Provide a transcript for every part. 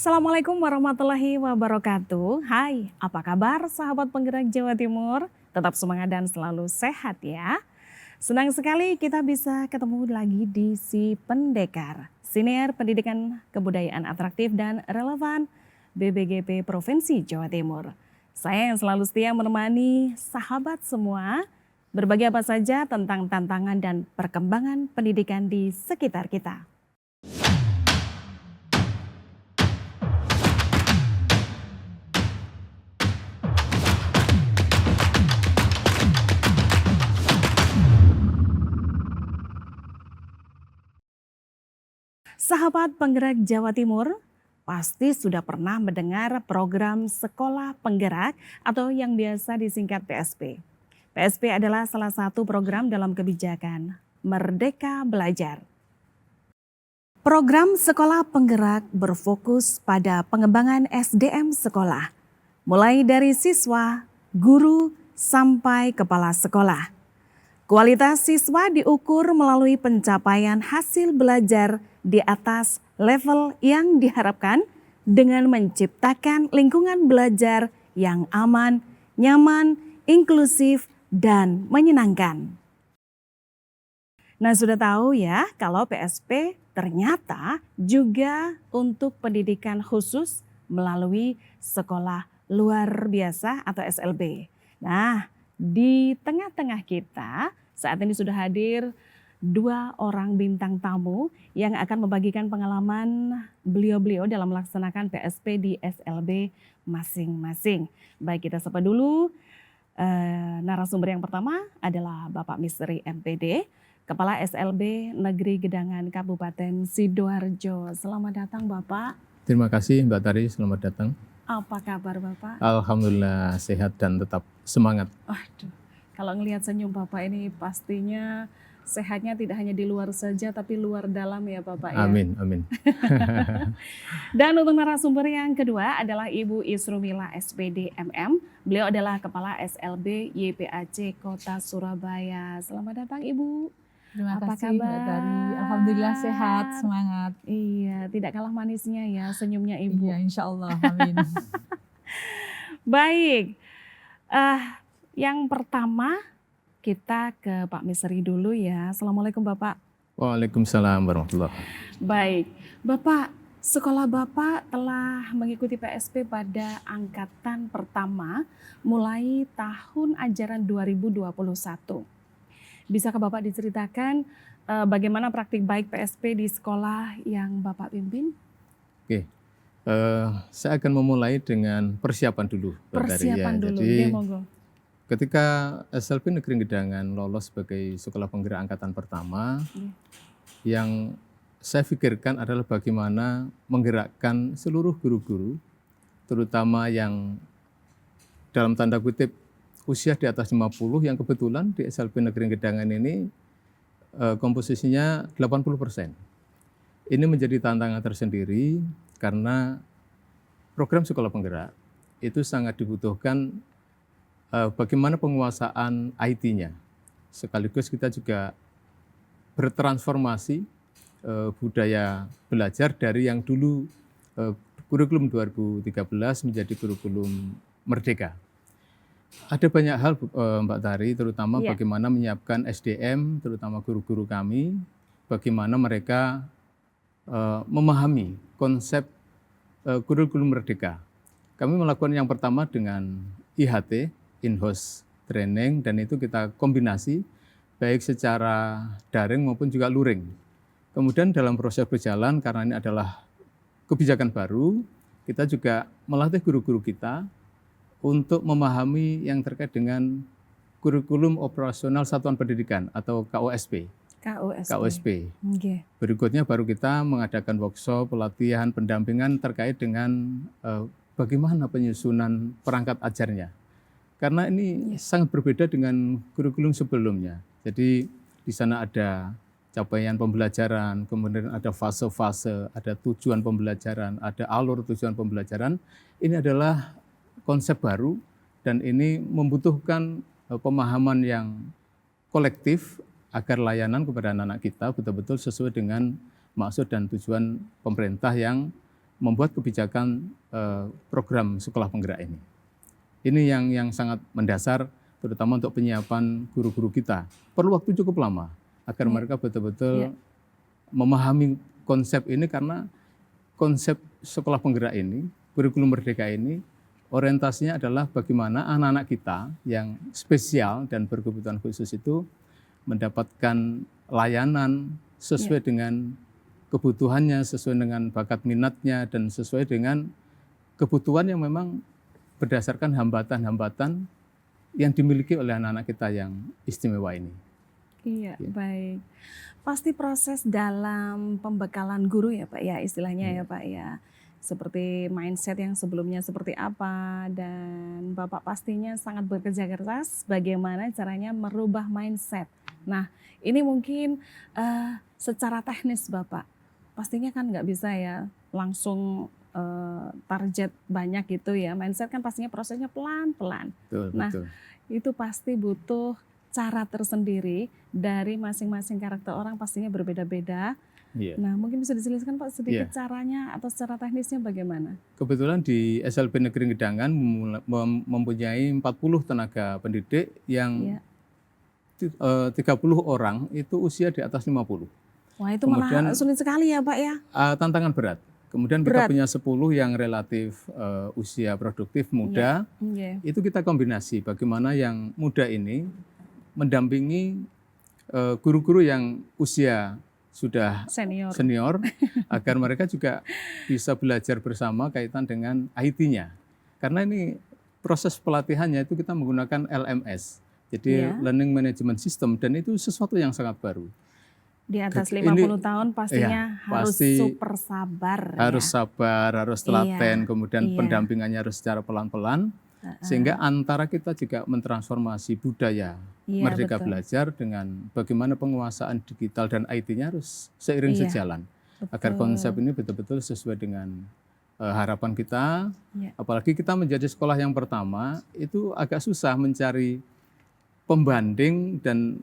Assalamualaikum warahmatullahi wabarakatuh. Hai, apa kabar sahabat penggerak Jawa Timur? Tetap semangat dan selalu sehat ya. Senang sekali kita bisa ketemu lagi di Si Pendekar, Siniar Pendidikan Kebudayaan Atraktif dan Relevan BBGP Provinsi Jawa Timur. Saya yang selalu setia menemani sahabat semua, berbagi apa saja tentang tantangan dan perkembangan pendidikan di sekitar kita. Sahabat penggerak Jawa Timur, pasti sudah pernah mendengar program Sekolah Penggerak atau yang biasa disingkat PSP. PSP adalah salah satu program dalam kebijakan Merdeka Belajar. Program Sekolah Penggerak berfokus pada pengembangan SDM sekolah, mulai dari siswa, guru, sampai kepala sekolah. Kualitas siswa diukur melalui pencapaian hasil belajar di atas level yang diharapkan dengan menciptakan lingkungan belajar yang aman, nyaman, inklusif, dan menyenangkan. Nah, sudah tahu ya kalau PSP ternyata juga untuk pendidikan khusus melalui sekolah luar biasa atau SLB. Nah, di tengah-tengah kita saat ini sudah hadir dua orang bintang tamu yang akan membagikan pengalaman beliau-beliau dalam melaksanakan PSP di SLB masing-masing. Baik, kita sapa dulu narasumber yang pertama adalah Bapak Misteri MPD, Kepala SLB Negeri Gedangan Kabupaten Sidoarjo. Selamat datang Bapak. Terima kasih Mbak Tari, selamat datang. Apa kabar Bapak? Alhamdulillah sehat dan tetap semangat. Waduh, kalau ngelihat senyum Bapak ini pastinya sehatnya tidak hanya di luar saja tapi luar dalam ya Bapak ya. Amin, amin. Dan untuk narasumber yang kedua adalah Ibu Isrumila SPD MM. Beliau adalah Kepala SLB YPAC Kota Surabaya. Selamat datang Ibu. Terima Apa kasih Mbak kabar? Tari. Alhamdulillah sehat, semangat. Iya, tidak kalah manisnya ya senyumnya Ibu. Iya, insya Allah, amin. Baik, yang pertama kita ke Pak Misteri dulu ya. Assalamualaikum Bapak. Waalaikumsalam warahmatullahi wabarakatuh. Baik, Bapak, sekolah Bapak telah mengikuti PSP pada angkatan pertama mulai tahun ajaran 2021. Bisakah Bapak diceritakan bagaimana praktik baik PSP di sekolah yang Bapak pimpin? Oke, saya akan memulai dengan persiapan dulu. Persiapan dulu, Jadi, monggo. ketika SLB Negeri Gedangan lolos sebagai sekolah penggerak angkatan pertama, yang saya pikirkan adalah bagaimana menggerakkan seluruh guru-guru, terutama yang dalam tanda kutip usia di atas 50, yang kebetulan di SLB Negeri Gedangan ini komposisinya 80%. Ini menjadi tantangan tersendiri karena program sekolah penggerak itu sangat dibutuhkan bagaimana penguasaan IT-nya. Sekaligus kita juga bertransformasi budaya belajar dari yang dulu kurikulum 2013 menjadi kurikulum Merdeka. Ada banyak hal Mbak Tari, terutama bagaimana menyiapkan SDM, terutama guru-guru kami, bagaimana mereka memahami konsep kurikulum Merdeka. Kami melakukan yang pertama dengan IHT, in-house training, dan itu kita kombinasi baik secara daring maupun juga luring. Kemudian dalam proses berjalan, karena ini adalah kebijakan baru, kita juga melatih guru-guru kita untuk memahami yang terkait dengan kurikulum operasional satuan pendidikan atau KOSP. KOSP. Okay. Berikutnya baru kita mengadakan workshop, pelatihan, pendampingan terkait dengan bagaimana penyusunan perangkat ajarnya. Karena ini sangat berbeda dengan kurikulum sebelumnya. Jadi di sana ada capaian pembelajaran, kemudian ada fase-fase, ada tujuan pembelajaran, ada alur tujuan pembelajaran. Ini adalah konsep baru dan ini membutuhkan pemahaman yang kolektif agar layanan kepada anak-anak kita betul-betul sesuai dengan maksud dan tujuan pemerintah yang membuat kebijakan program sekolah penggerak ini. Ini yang sangat mendasar, terutama untuk penyiapan guru-guru kita. Perlu waktu cukup lama agar mereka betul-betul memahami konsep ini, karena konsep sekolah penggerak ini, kurikulum merdeka ini, orientasinya adalah bagaimana anak-anak kita yang spesial dan berkebutuhan khusus itu mendapatkan layanan sesuai dengan kebutuhannya, sesuai dengan bakat minatnya, dan sesuai dengan kebutuhan yang memang berdasarkan hambatan-hambatan yang dimiliki oleh anak-anak kita yang istimewa ini. Iya, baik. Pasti proses dalam pembekalan guru ya Pak ya, istilahnya ya Pak ya. Seperti mindset yang sebelumnya seperti apa, dan Bapak pastinya sangat bekerja keras bagaimana caranya merubah mindset. Nah, ini mungkin secara teknis Bapak, pastinya kan nggak bisa ya langsung target banyak gitu ya. Mindset kan pastinya prosesnya pelan-pelan. Nah, Betul. itu pasti butuh cara tersendiri dari masing-masing karakter orang, pastinya berbeda-beda. Iya. Nah, mungkin bisa dijelaskan Pak sedikit caranya atau secara teknisnya bagaimana? Kebetulan di SLB Negeri Gedangan mempunyai 40 tenaga pendidik yang 30 orang itu usia di atas 50. Wah, itu malah sulit sekali ya Pak ya? Tantangan berat. Kemudian kita punya 10 yang relatif usia produktif muda. Itu kita kombinasi bagaimana yang muda ini mendampingi guru-guru yang usia sudah senior agar mereka juga bisa belajar bersama kaitan dengan IT-nya. Karena ini proses pelatihannya itu kita menggunakan LMS. Jadi Learning Management System, dan itu sesuatu yang sangat baru. Di atas 50 tahun pastinya harus super sabar. Harus sabar, harus telaten, kemudian pendampingannya harus secara pelan-pelan. Sehingga antara kita juga mentransformasi budaya Merdeka Belajar dengan bagaimana penguasaan digital dan IT-nya harus seiring sejalan. Agar konsep ini betul-betul sesuai dengan harapan kita. Apalagi kita menjadi sekolah yang pertama, itu agak susah mencari pembanding dan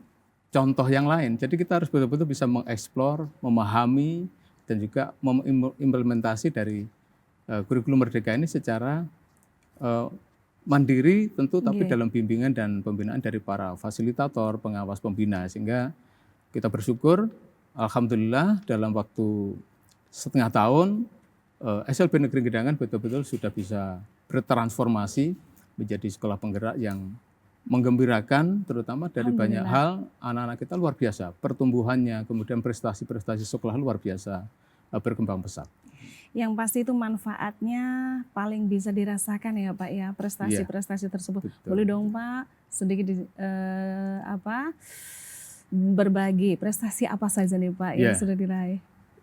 contoh yang lain. Jadi kita harus betul-betul bisa mengeksplor, memahami, dan juga mengimplementasi dari kurikulum Merdeka ini secara mandiri tentu, tapi dalam bimbingan dan pembinaan dari para fasilitator, pengawas pembina. Sehingga kita bersyukur, alhamdulillah dalam waktu setengah tahun, SLB Negeri Gedangan betul-betul sudah bisa bertransformasi menjadi sekolah penggerak yang menggembirakan, terutama dari banyak hal. Anak-anak kita luar biasa, pertumbuhannya, kemudian prestasi-prestasi sekolah luar biasa berkembang pesat. Yang pasti itu manfaatnya paling bisa dirasakan ya Pak ya, prestasi-prestasi tersebut. Betul. Boleh dong Pak sedikit berbagi prestasi apa saja nih Pak yang sudah diraih?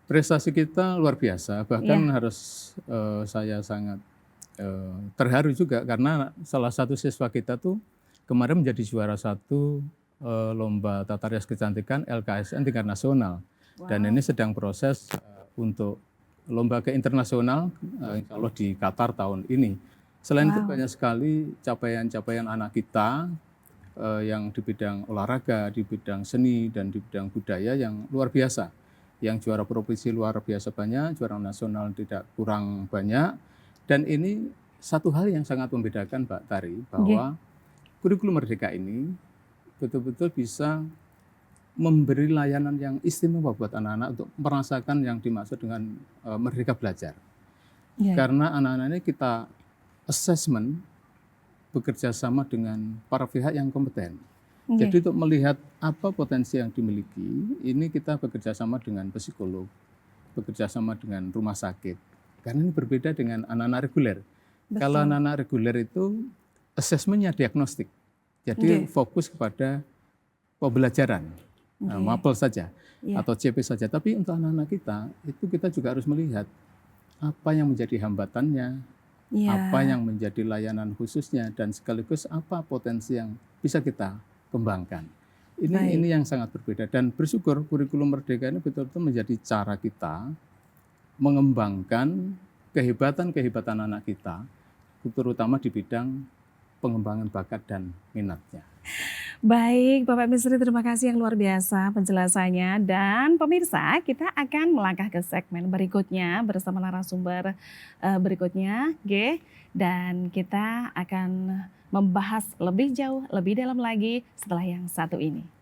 Prestasi kita luar biasa, bahkan harus saya sangat terharu juga karena salah satu siswa kita tuh kemarin menjadi juara 1 lomba tata rias kecantikan LKSN tingkat nasional. Dan ini sedang proses untuk lomba ke internasional, insya Allah di Qatar tahun ini. Selain itu banyak sekali capaian-capaian anak kita yang di bidang olahraga, di bidang seni, dan di bidang budaya yang luar biasa. Yang juara provinsi luar biasa banyak, juara nasional tidak kurang banyak. Dan ini satu hal yang sangat membedakan Mbak Tari, bahwa kurikulum Merdeka ini betul-betul bisa memberi layanan yang istimewa buat anak-anak untuk merasakan yang dimaksud dengan Merdeka Belajar. Karena anak-anak ini kita assessment bekerja sama dengan para pihak yang kompeten. Jadi untuk melihat apa potensi yang dimiliki, ini kita bekerja sama dengan psikolog, bekerja sama dengan rumah sakit. Karena ini berbeda dengan anak-anak reguler. Kalau anak-anak reguler itu assessmentnya diagnostik. Jadi fokus kepada pembelajaran. Mapel saja atau CP saja, tapi untuk anak-anak kita itu kita juga harus melihat apa yang menjadi hambatannya, apa yang menjadi layanan khususnya, dan sekaligus apa potensi yang bisa kita kembangkan. Ini yang sangat berbeda, dan bersyukur kurikulum Merdeka ini betul-betul menjadi cara kita mengembangkan kehebatan-kehebatan anak kita, terutama di bidang pengembangan bakat dan minatnya. Baik, Bapak Misri, terima kasih yang luar biasa penjelasannya. Dan pemirsa, kita akan melangkah ke segmen berikutnya bersama narasumber berikutnya, G. Dan kita akan membahas lebih jauh, lebih dalam lagi setelah yang satu ini.